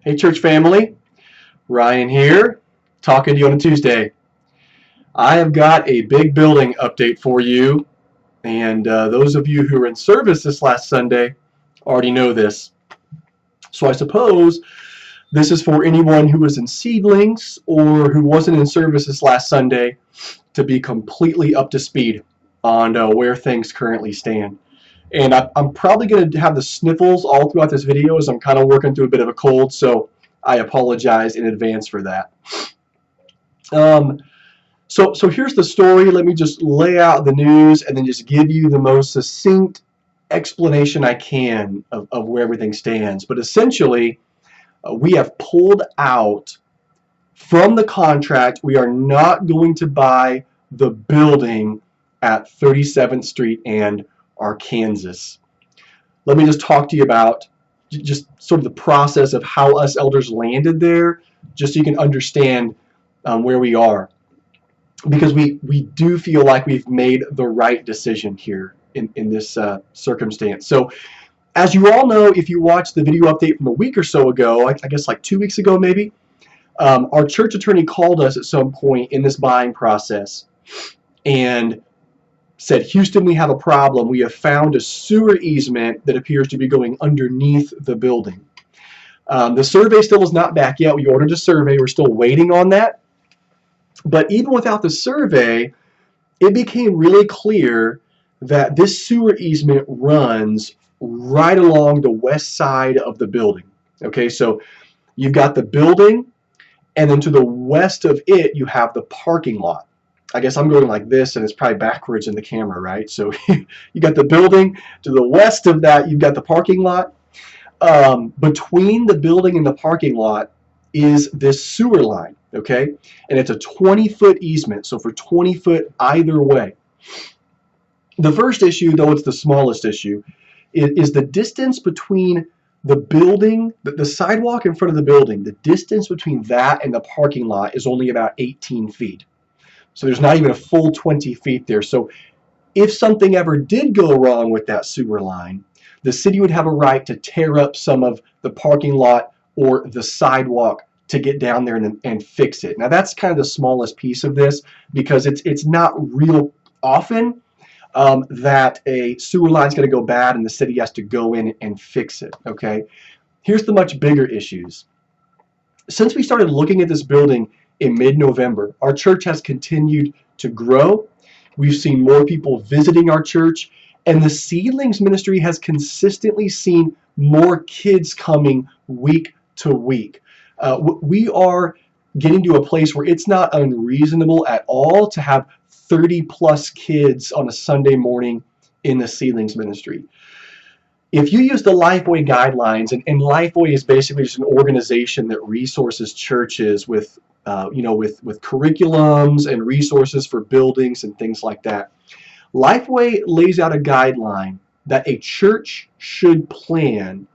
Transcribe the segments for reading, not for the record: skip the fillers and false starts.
Hey church family, Ryan here, talking to you on a Tuesday. I have got a big building update for you, and those of you who were in service this last Sunday already know this. So I suppose this is for anyone who was in seedlings or who wasn't in service this last Sunday to be completely up to speed on where things currently stand. And I'm probably going to have the sniffles all throughout this video as I'm kind of working through a bit of a cold, so I apologize in advance for that. So here's the story. Let me just lay out the news and then just give you the most succinct explanation I can of where everything stands. But essentially, we have pulled out from the contract. We are not going to buy the building at 37th Street and Arkansas. Let me just talk to you about just sort of the process of how us elders landed there, just so you can understand where we are. Because we do feel like we've made the right decision here in this circumstance. So as you all know, if you watched the video update from a week or so ago, I guess like 2 weeks ago maybe, our church attorney called us at some point in this buying process and said, Houston, we have a problem. We have found a sewer easement that appears to be going underneath the building. The survey still is not back yet. We ordered a survey. We're still waiting on that. But even without the survey, it became really clear that this sewer easement runs right along the west side of the building. Okay, so you've got the building, and then to the west of it, you have the parking lot. I guess I'm going like this, and it's probably backwards in the camera, right? So you got the building. To the west of that, you've got the parking lot. Between the building and the parking lot is this sewer line, okay? And it's a 20-foot easement, so for 20 foot either way. The first issue, though it's the smallest issue, is the distance between the building, the sidewalk in front of the building. The distance between that and the parking lot is only about 18 feet. So there's not even a full 20 feet there. So if something ever did go wrong with that sewer line, the city would have a right to tear up some of the parking lot or the sidewalk to get down there and fix it. Now that's kind of the smallest piece of this, because it's not real often that a sewer line is going to go bad and the city has to go in and fix it. Okay, here's the much bigger issues. Since we started looking at this building in mid-November, our church has continued to grow. We've seen more people visiting our church, and the Seedlings ministry has consistently seen more kids coming week to week. We are getting to a place where it's not unreasonable at all to have 30 plus kids on a Sunday morning in the Seedlings ministry. If you use the Lifeway guidelines, and Lifeway is basically just an organization that resources churches with with curriculums and resources for buildings and things like that. Lifeway lays out a guideline that a church should plan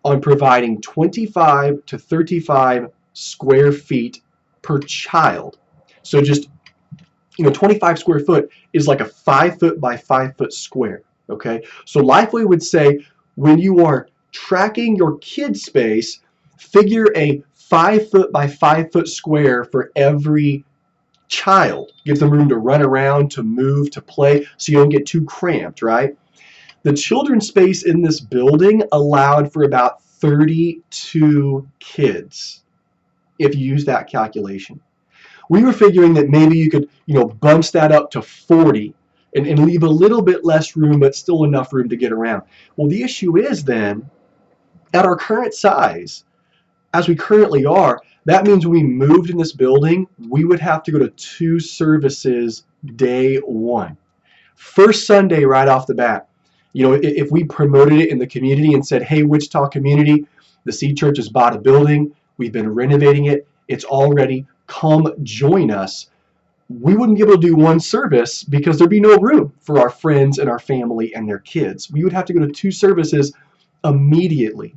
on providing 25 to 35 square feet per child. So just 25 square foot is like a 5 foot by 5 foot square. Okay, so Lifeway would say when you are tracking your kid space, figure a 5 foot by 5 foot square for every child. Gives them room to run around, to move, to play, so you don't get too cramped, right? The children's space in this building allowed for about 32 kids, if you use that calculation. We were figuring that maybe you could, bunch that up to 40 and leave a little bit less room, but still enough room to get around. Well, the issue is then, at our current size, as we currently are, that means when we moved in this building, we would have to go to 2 services day one. First Sunday right off the bat. If we promoted it in the community and said, hey, Wichita community, the Seed Church has bought a building, we've been renovating it, it's all ready, come join us, we wouldn't be able to do one service because there'd be no room for our friends and our family and their kids. We would have to go to 2 services immediately.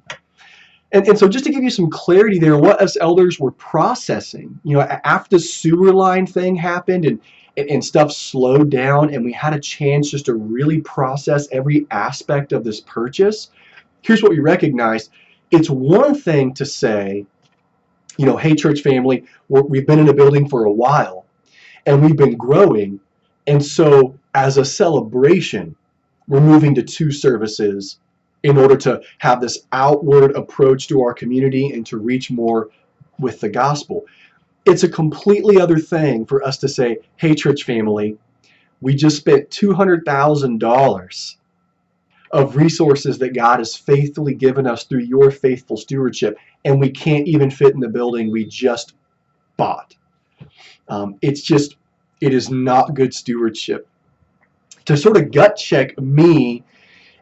And so just to give you some clarity there, what us elders were processing, after the sewer line thing happened and stuff slowed down and we had a chance just to really process every aspect of this purchase, here's what we recognized. It's one thing to say, Hey, church family, we've been in a building for a while and we've been growing. And so, as a celebration, we're moving to 2 services in order to have this outward approach to our community and to reach more with the gospel. It's a completely other thing for us to say, hey, church family, we just spent $200,000 of resources that God has faithfully given us through your faithful stewardship, and we can't even fit in the building we just bought. It is not good stewardship. To sort of gut check me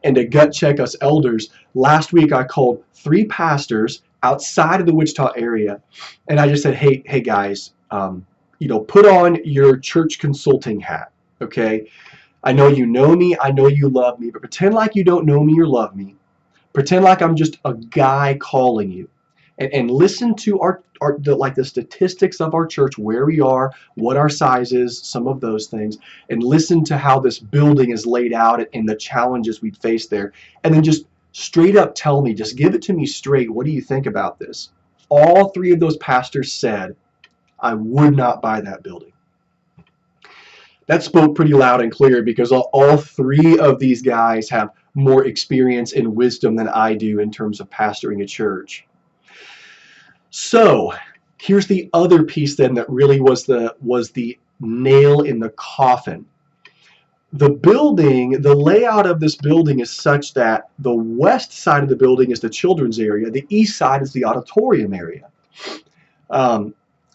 and to gut check us elders, last week I called 3 pastors outside of the Wichita area, and I just said, hey guys, put on your church consulting hat, okay? I know you know me, I know you love me, but pretend like you don't know me or love me. Pretend like I'm just a guy calling you, and listen to the statistics of our church, where we are, what our size is, some of those things, and listen to how this building is laid out and the challenges we'd face there, and then just straight up tell me, just give it to me straight. What do you think about this? All 3 of those pastors said, I would not buy that building. That spoke pretty loud and clear, because all 3 of these guys have more experience and wisdom than I do in terms of pastoring a church. So here's the other piece then that really was the nail in the coffin. The building, the layout of this building is such that the west side of the building is the children's area, the east side is the auditorium area.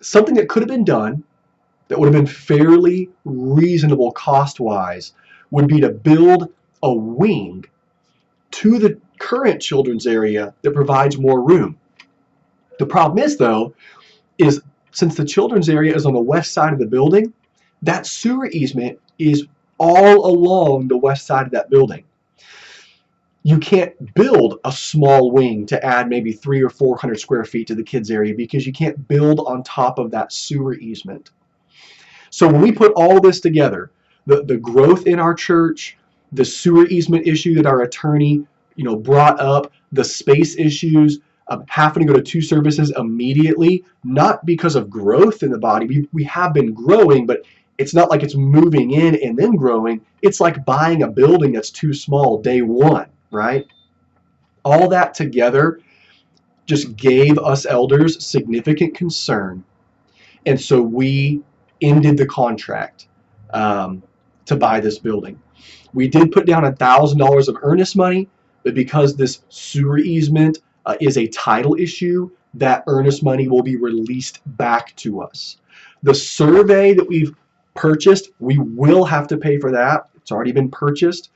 Something that could have been done that would have been fairly reasonable cost-wise would be to build a wing to the current children's area that provides more room. The problem is, though, is since the children's area is on the west side of the building, that sewer easement is all along the west side of that building. You can't build a small wing to add maybe 300 or 400 square feet to the kids' area, because you can't build on top of that sewer easement. So when we put all this together, the growth in our church, the sewer easement issue that our attorney brought up, the space issues, having to go to 2 services immediately, not because of growth in the body. We have been growing, but it's not like it's moving in and then growing. It's like buying a building that's too small day one, right? All that together just gave us elders significant concern. And so we ended the contract to buy this building. We did put down $1,000 of earnest money, but because this sewer easement is a title issue, that earnest money will be released back to us. The survey that we've purchased, we will have to pay for that. It's already been purchased.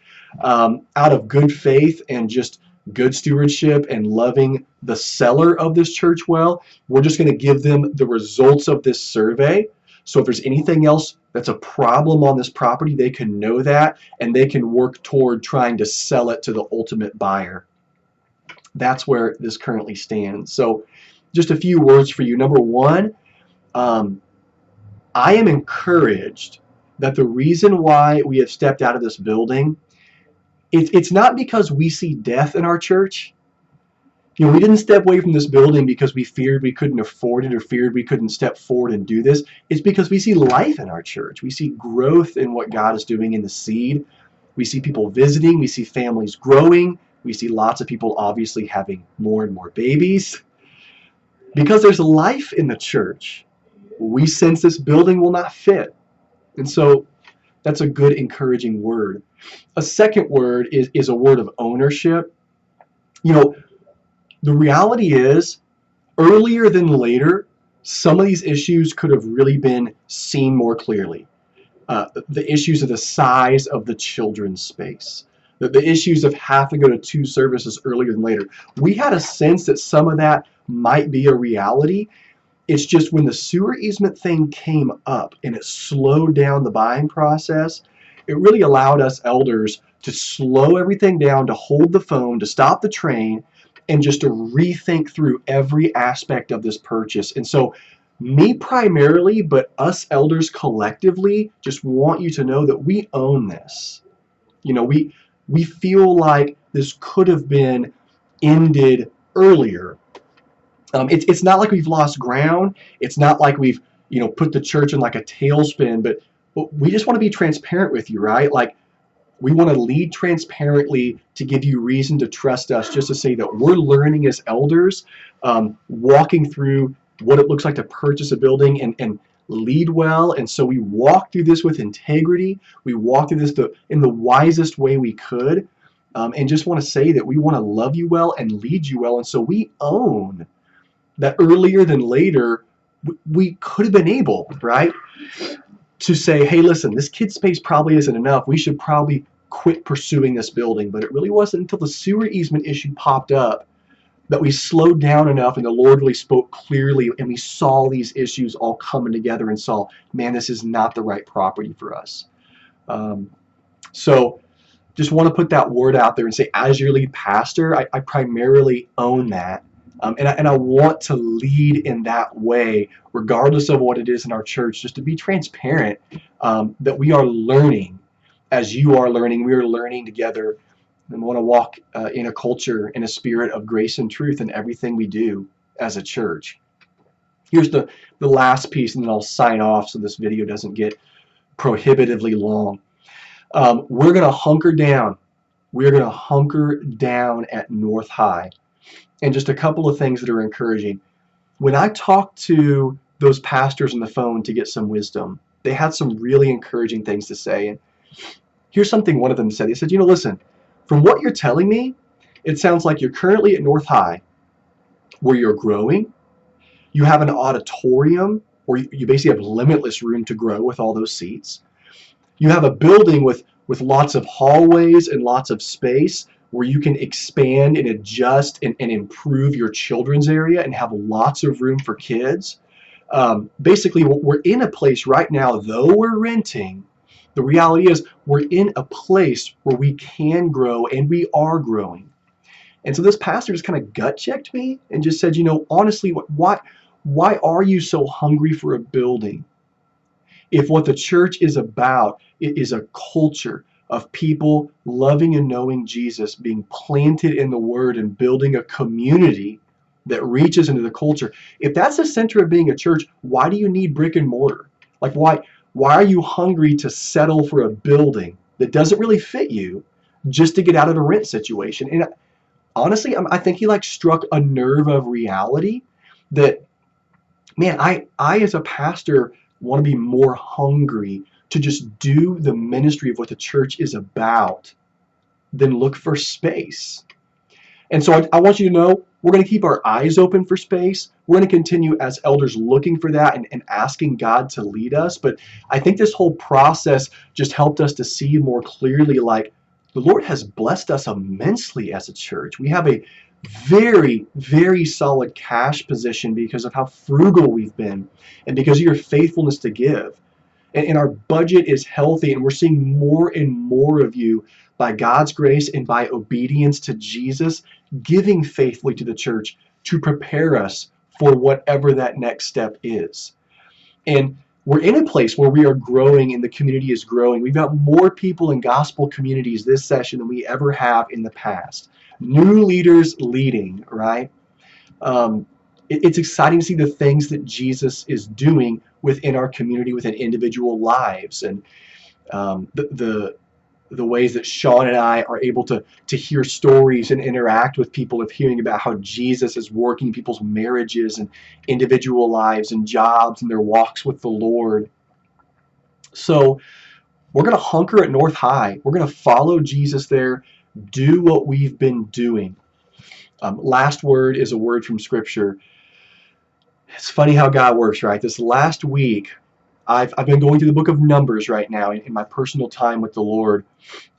Out of good faith and just good stewardship and loving the seller of this church well, we're just going to give them the results of this survey. So if there's anything else that's a problem on this property, they can know that, and they can work toward trying to sell it to the ultimate buyer. That's where this currently stands. So just a few words for you. Number one, I am encouraged that the reason why we have stepped out of this building, it's not because we see death in our church. We didn't step away from this building because we feared we couldn't afford it or feared we couldn't step forward and do this. It's because we see life in our church. We see growth in what God is doing in the seed. We see people visiting. We see families growing. We see lots of people obviously having more and more babies. Because there's life in the church, we sense this building will not fit. And so that's a good, encouraging word. A second word is a word of ownership. The reality is, earlier than later, some of these issues could have really been seen more clearly. The issues of the size of the children's space, the issues of having to go to 2 services earlier than later. We had a sense that some of that might be a reality. It's just when the sewer easement thing came up and it slowed down the buying process, it really allowed us elders to slow everything down, to hold the phone, to stop the train, and just to rethink through every aspect of this purchase. And so me primarily, but us elders collectively, just want you to know that we own this. We feel like this could have been ended earlier. It's not like we've lost ground. It's not like we've put the church in like a tailspin, but we just want to be transparent with you, right? Like, we want to lead transparently to give you reason to trust us, just to say that we're learning as elders, walking through what it looks like to purchase a building and lead well. And so we walk through this with integrity. We walk through this in the wisest way we could, and just want to say that we want to love you well and lead you well. And so we own that earlier than later, we could have been able, right, to say, hey, listen, this kid space probably isn't enough. We should probably quit pursuing this building. But it really wasn't until the sewer easement issue popped up that we slowed down enough and the Lord really spoke clearly, and we saw these issues all coming together and saw, man, this is not the right property for us. So just want to put that word out there and say, as your lead pastor, I primarily own that. And I want to lead in that way, regardless of what it is in our church, just to be transparent, that we are learning as you are learning. We are learning together, and we want to walk in a culture, in a spirit of grace and truth in everything we do as a church. Here's the last piece, and then I'll sign off so this video doesn't get prohibitively long. We're going to hunker down. We're going to hunker down at North High. And just a couple of things that are encouraging. When I talked to those pastors on the phone to get some wisdom, they had some really encouraging things to say. And here's something one of them said. He said, listen, from what you're telling me, it sounds like you're currently at North High, where you're growing. You have an auditorium where you basically have limitless room to grow with all those seats. You have a building with lots of hallways and lots of space where you can expand and adjust and improve your children's area and have lots of room for kids. Basically, we're in a place right now, though we're renting, the reality is we're in a place where we can grow, and we are growing. And so this pastor just kind of gut checked me and just said, honestly, why are you so hungry for a building? If what the church is about, it is a culture of people loving and knowing Jesus, being planted in the Word and building a community that reaches into the culture. If that's the center of being a church, why do you need brick and mortar? Like, why are you hungry to settle for a building that doesn't really fit you just to get out of a rent situation? And honestly, I think he struck a nerve of reality that, man, I as a pastor want to be more hungry to just do the ministry of what the church is about than look for space. And so I want you to know, we're going to keep our eyes open for space. We're going to continue as elders looking for that and asking God to lead us. But I think this whole process just helped us to see more clearly, like, the Lord has blessed us immensely as a church. We have a very, very solid cash position because of how frugal we've been and because of your faithfulness to give. And our budget is healthy, and we're seeing more and more of you, by God's grace and by obedience to Jesus, giving faithfully to the church to prepare us for whatever that next step is. And we're in a place where we are growing and the community is growing. We've got more people in gospel communities this session than we ever have in the past. New leaders leading, right? It's exciting to see the things that Jesus is doing within our community, within individual lives, and the ways that Sean and I are able to hear stories and interact with people, of hearing about how Jesus is working in people's marriages and individual lives and jobs and their walks with the Lord. So we're going to hunker at North High. We're going to follow Jesus there, do what we've been doing. Last word is a word from Scripture. It's funny how God works, right? This last week, I've been going through the book of Numbers right now in my personal time with the Lord,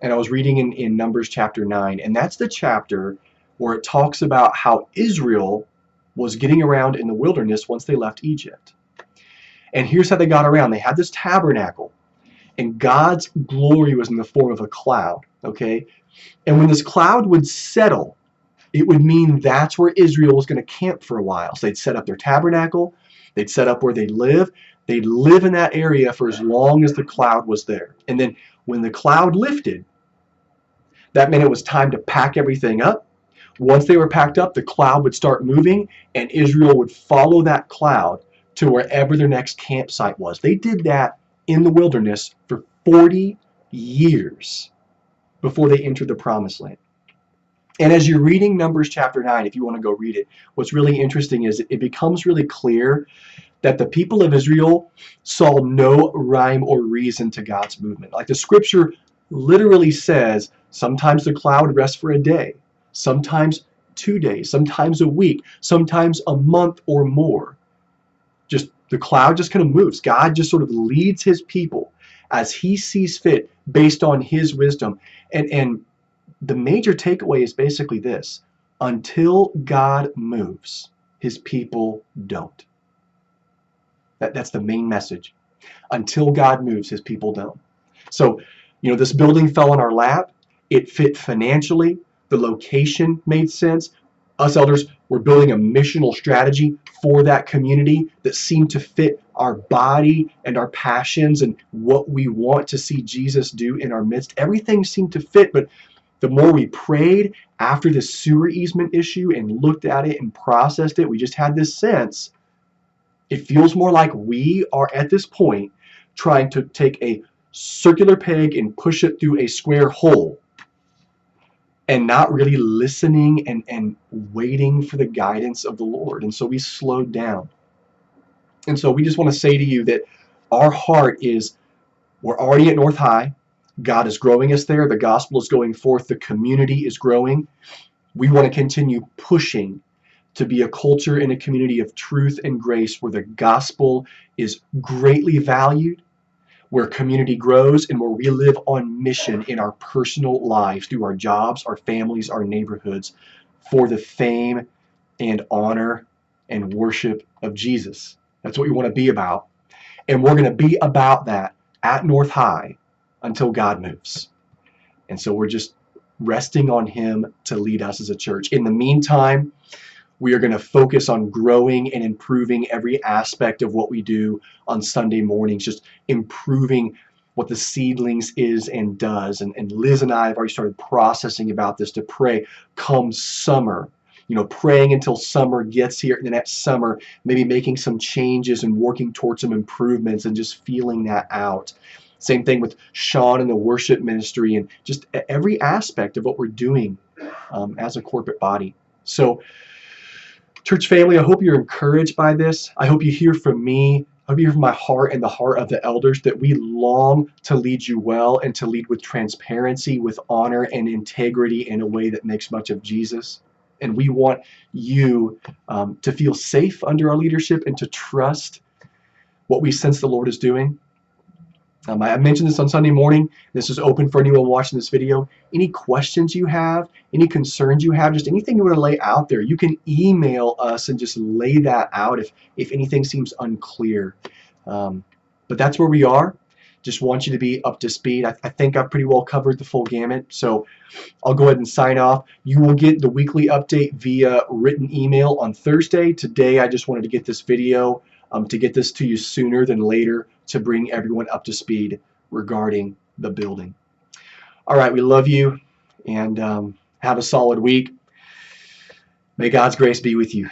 and I was reading in Numbers chapter 9, and that's the chapter where it talks about how Israel was getting around in the wilderness once they left Egypt. And here's how they got around. They had this tabernacle, and God's glory was in the form of a cloud, okay? And when this cloud would settle, it would mean that's where Israel was going to camp for a while. So they'd set up their tabernacle, they'd set up where they'd live in that area for as long as the cloud was there. And then when the cloud lifted, that meant it was time to pack everything up. Once they were packed up, the cloud would start moving, and Israel would follow that cloud to wherever their next campsite was. They did that in the wilderness for 40 years before they entered the promised land. And as you're reading Numbers chapter 9, if you want to go read it, what's really interesting is it becomes really clear that the people of Israel saw no rhyme or reason to God's movement. Like the scripture literally says, sometimes the cloud would rest for a day, sometimes 2 days, sometimes a week, sometimes a month or more. Just the cloud just kind of moves. God just sort of leads his people as he sees fit based on his wisdom. And the major takeaway is basically this: until God moves, his people don't. That's the main message. Until God moves, his people don't. So, this building fell in our lap. It fit financially. The location made sense. Us elders were building a missional strategy for that community that seemed to fit our body and our passions and what we want to see Jesus do in our midst. Everything seemed to fit, but the more we prayed after the sewer easement issue and looked at it and processed it, we just had this sense. It feels more like we are at this point trying to take a circular peg and push it through a square hole and not really listening and waiting for the guidance of the Lord. And so we slowed down. And so we just want to say to you that our heart is, we're already at North High. God is growing us there. The gospel is going forth. The community is growing. We want to continue pushing to be a culture and a community of truth and grace where the gospel is greatly valued, where community grows, and where we live on mission in our personal lives through our jobs, our families, our neighborhoods for the fame and honor and worship of Jesus. That's what we want to be about. And we're going to be about that at North High until God moves. And so we're just resting on him to lead us as a church. In the meantime, we are going to focus on growing and improving every aspect of what we do on Sunday mornings, just improving what the Seedlings is and does. And Liz and I have already started processing about this to pray come summer, praying until summer gets here, and then that summer, maybe making some changes and working towards some improvements and just feeling that out. Same thing with Sean and the worship ministry and just every aspect of what we're doing as a corporate body. So, church family, I hope you're encouraged by this. I hope you hear from me. I hope you hear from my heart and the heart of the elders that we long to lead you well and to lead with transparency, with honor and integrity in a way that makes much of Jesus. And we want you to feel safe under our leadership and to trust what we sense the Lord is doing. I mentioned this on Sunday morning. This is open for anyone watching this video. Any questions you have, any concerns you have, just anything you want to lay out there, you can email us and just lay that out if anything seems unclear. But that's where we are. Just want you to be up to speed. I think I've pretty well covered the full gamut. So I'll go ahead and sign off. You will get the weekly update via written email on Thursday. Today, I just wanted to get this video to get this to you sooner than later to bring everyone up to speed regarding the building. All right, we love you and have a solid week. May God's grace be with you.